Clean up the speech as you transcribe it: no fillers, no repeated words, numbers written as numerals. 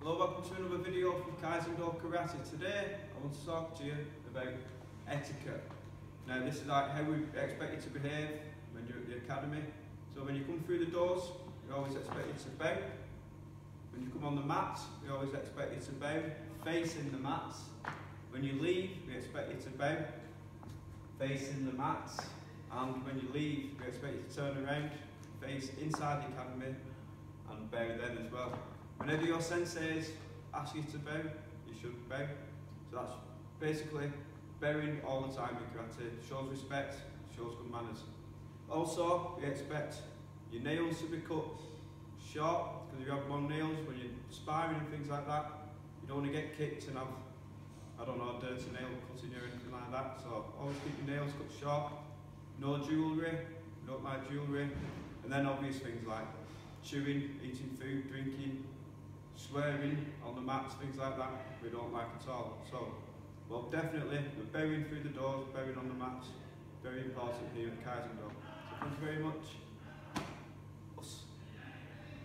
Hello, welcome to another video from Kaizen-Do Karate. Today I want to talk to you about etiquette. Now this is like how we expect you to behave when you're at the academy. So when you come through the doors, we always expect you to bow. When you come on the mats, we always expect you to bow facing the mats. When you leave, we expect you to bow facing the mats. And when you leave, we expect you to turn around, face inside the academy and bow then as well. Whenever your senseis ask you to bow, you should bow. So that's basically bowing all the time in karate. Shows respect, shows good manners. Also, we expect your nails to be cut short, because if you have long nails when you're sparring and things like that, you don't want to get kicked and have, I don't know, a dirty nail cutting you or anything like that. So always keep your nails cut short. No jewellery, we don't like jewellery. And then obvious things like chewing, eating food, drinking, swearing on the mats, things like that, we don't like at all. So, well, definitely, we're bowing through the doors, bowing on the mats, very important here at Kaizen-Do. So thank you very much.